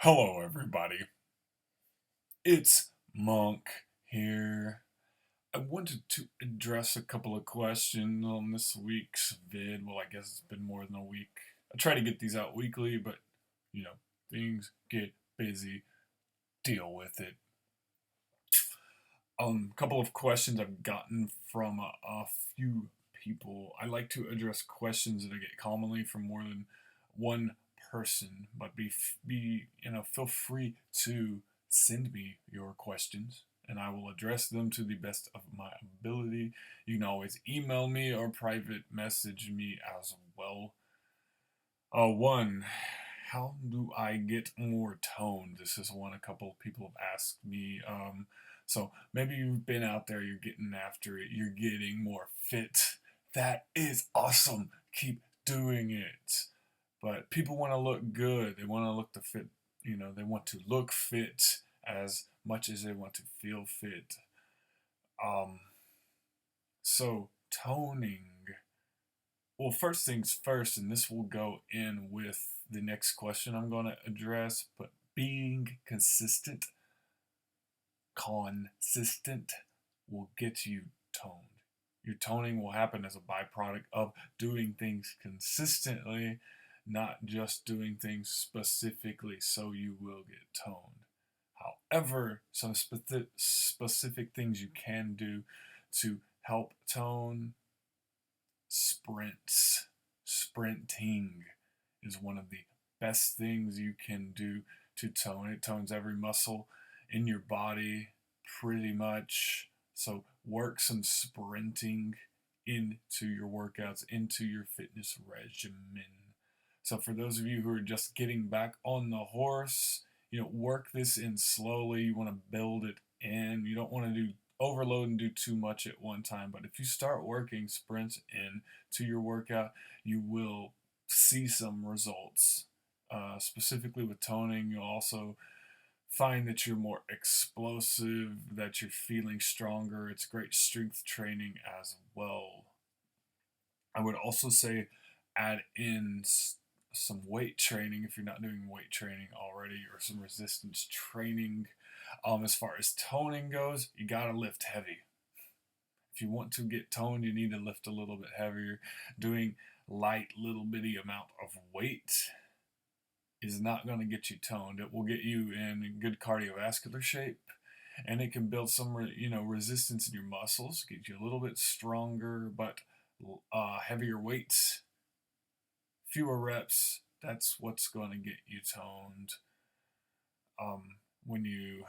Hello, everybody. It's Monk here. I wanted to address a couple of questions on this week's vid. Well, I guess it's been more than a week. I try to get these out weekly, but things get busy. Deal with it. A couple of questions I've gotten from a few people. I like to address questions that I get commonly from more than one person, but feel free to send me your questions and I will address them to the best of my ability. You can always email me or private message me as well. One, how do I get more toned? This is one a couple of people have asked me. So maybe you've been out there, you're getting after it, you're getting more fit. That is awesome. Keep doing it. But people want to look good. They want to look the fit. They want to look fit as much as they want to feel fit. Um, so toning. Well, first things first, and this will go in with the next question I'm going to address, but being consistent will get you toned. Your toning will happen as a byproduct of doing things consistently, not just doing things specifically so you will get toned. However, some specific things you can do to help tone: sprints. Sprinting is one of the best things you can do to tone. It tones every muscle in your body pretty much. So work some sprinting into your workouts, into your fitness regimen. So for those of you who are just getting back on the horse, work this in slowly. You want to build it in. You don't want to do overload and do too much at one time. But if you start working sprints in to your workout, you will see some results. Specifically with toning, you'll also find that you're more explosive, that you're feeling stronger. It's great strength training as well. I would also say add in some weight training if you're not doing weight training already, or some resistance training. As far as toning goes, you gotta lift heavy. If you want to get toned, you need to lift a little bit heavier. Doing light, little bitty amount of weight is not going to get you toned. It will get you in good cardiovascular shape, and it can build some resistance in your muscles, get you a little bit stronger, but heavier weights, fewer reps. That's what's going to get you toned. When you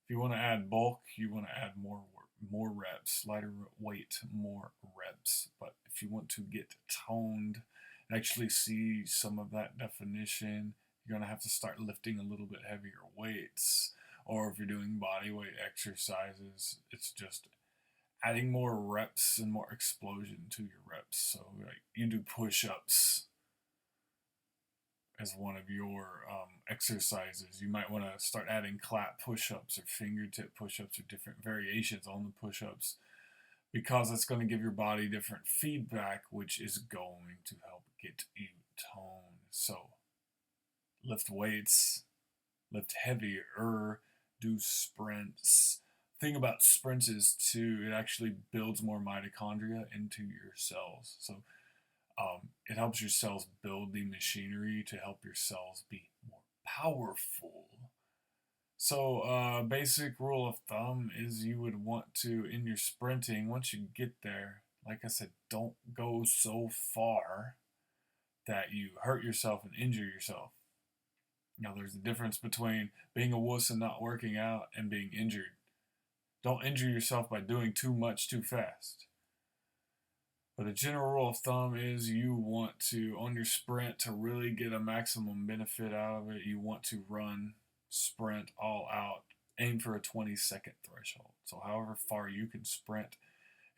If you want to add bulk, you want to add more reps, lighter weight, more reps. But if you want to get toned and actually see some of that definition, you're going to have to start lifting a little bit heavier weights. Or if you're doing body weight exercises, it's just adding more reps and more explosion to your reps. So like you do push-ups as one of your exercises. You might want to start adding clap push-ups or fingertip push-ups or different variations on the push-ups, because it's going to give your body different feedback, which is going to help get you toned. So lift weights, lift heavier, do sprints. Thing about sprints is too, it actually builds more mitochondria into your cells. So it helps your cells build the machinery to help your cells be more powerful. So, basic rule of thumb is you would want to, in your sprinting, once you get there, like I said, don't go so far that you hurt yourself and injure yourself. Now, there's a difference between being a wuss and not working out and being injured. Don't injure yourself by doing too much too fast. But a general rule of thumb is you want to, on your sprint, to really get a maximum benefit out of it, you want to run, sprint all out, aim for a 20-second threshold. So, however far you can sprint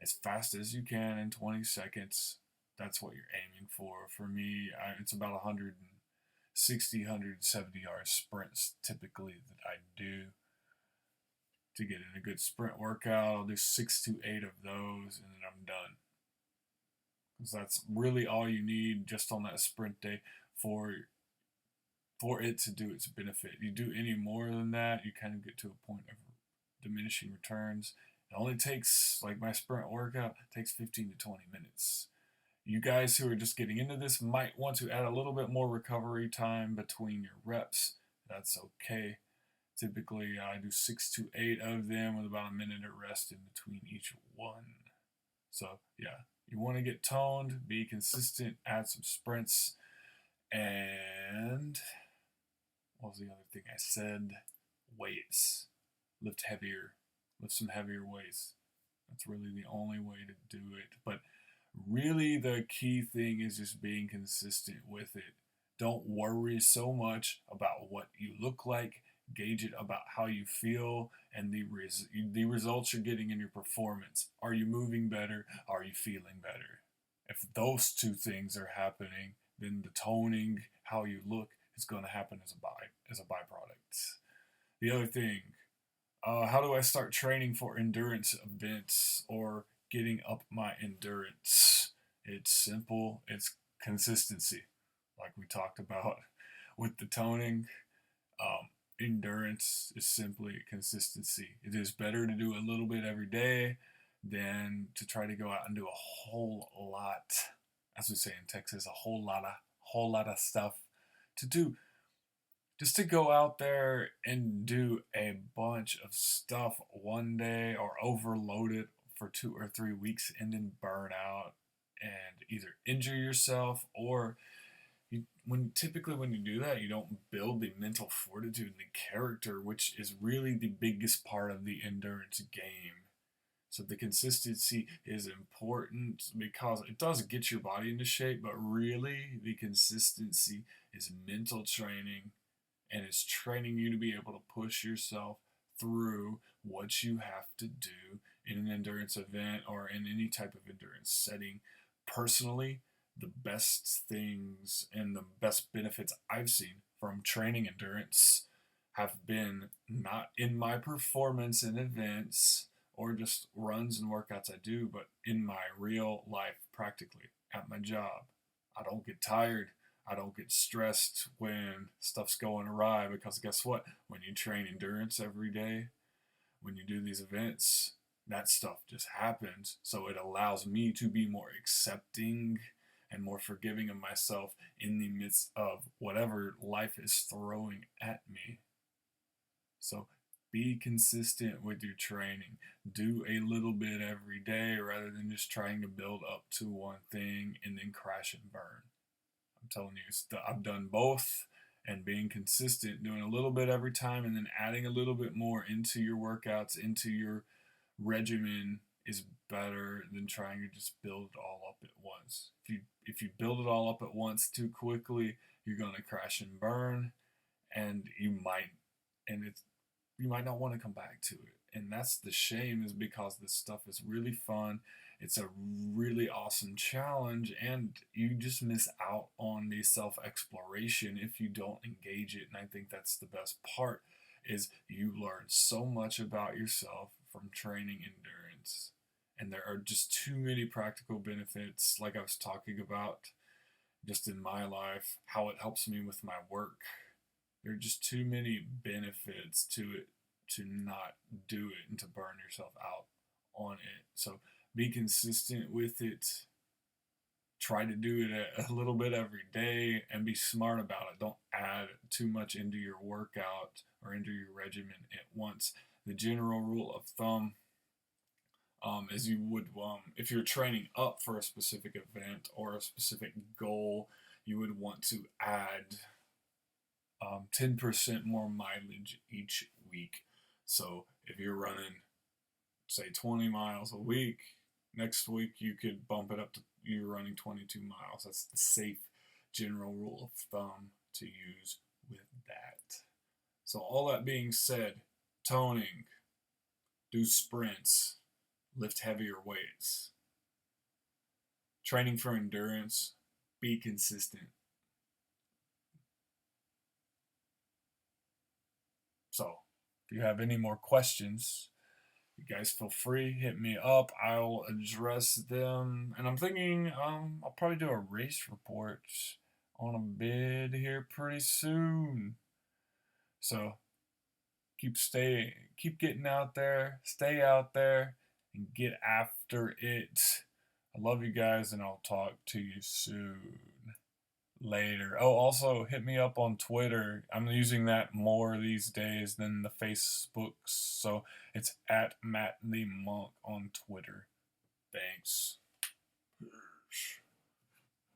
as fast as you can in 20 seconds, that's what you're aiming for. For me, it's about 160, 170 yard sprints typically that I do to get in a good sprint workout. I'll do 6 to 8 of those and then I'm done. Because that's really all you need just on that sprint day for for it to do its benefit. You do any more than that, you kind of get to a point of diminishing returns. It only takes, like my sprint workout, takes 15 to 20 minutes. You guys who are just getting into this might want to add a little bit more recovery time between your reps. That's okay. Typically, I do 6 to 8 of them with about a minute of rest in between each one. So, yeah, you want to get toned, be consistent, add some sprints, and what was the other thing I said? Weights. Lift heavier. Lift some heavier weights. That's really the only way to do it. But really, the key thing is just being consistent with it. Don't worry so much about what you look like. Gauge it about how you feel and the results you're getting in your performance. Are you moving better? Are you feeling better? If those two things are happening, then the toning, how you look, is going to happen as a byproduct. The other thing, how do I start training for endurance events or getting up my endurance? It's simple. It's consistency, like we talked about with the toning. Endurance is simply consistency. It is better to do a little bit every day than to try to go out and do a whole lot, as we say in Texas, a whole lot of stuff to do. Just to go out there and do a bunch of stuff one day or overload it for 2 or 3 weeks and then burn out and either injure yourself or typically when you do that, you don't build the mental fortitude and the character, which is really the biggest part of the endurance game. So the consistency is important because it does get your body into shape, but really the consistency is mental training, and it's training you to be able to push yourself through what you have to do in an endurance event or in any type of endurance setting. Personally, the best things and the best benefits I've seen from training endurance have been not in my performance in events or just runs and workouts I do, but in my real life, practically at my job. I don't get tired. I don't get stressed when stuff's going awry because guess what? When you train endurance every day, when you do these events, that stuff just happens. So it allows me to be more accepting and more forgiving of myself in the midst of whatever life is throwing at me. So be consistent with your training. Do a little bit every day rather than just trying to build up to one thing and then crash and burn. I'm telling you, I've done both, and being consistent, doing a little bit every time and then adding a little bit more into your workouts, into your regimen is better than trying to just build it all up at once. If you build it all up at once too quickly, you're going to crash and burn, and you might not want to come back to it. And that's the shame, is because this stuff is really fun. It's a really awesome challenge, and you just miss out on the self exploration if you don't engage it. And I think that's the best part, is you learn so much about yourself from training endurance. And there are just too many practical benefits, like I was talking about just in my life, how it helps me with my work. There are just too many benefits to it to not do it and to burn yourself out on it. So be consistent with it. Try to do it a little bit every day and be smart about it. Don't add too much into your workout or into your regimen at once. The general rule of thumb is you would, if you're training up for a specific event or a specific goal, you would want to add 10% more mileage each week. So if you're running, say, 20 miles a week, next week you could bump it up to you're running 22 miles. That's the safe general rule of thumb to use with that. So all that being said, toning, do sprints, lift heavier weights, training for endurance, be consistent. So if you have any more questions, you guys feel free, hit me up. I'll address them. And I'm thinking I'll probably do a race report on a bid here pretty soon. So keep getting out there, stay out there, and get after it. I love you guys, and I'll talk to you soon. Later. Oh, also hit me up on Twitter. I'm using that more these days than the Facebooks, so it's at Matt the Monk on Twitter. Thanks.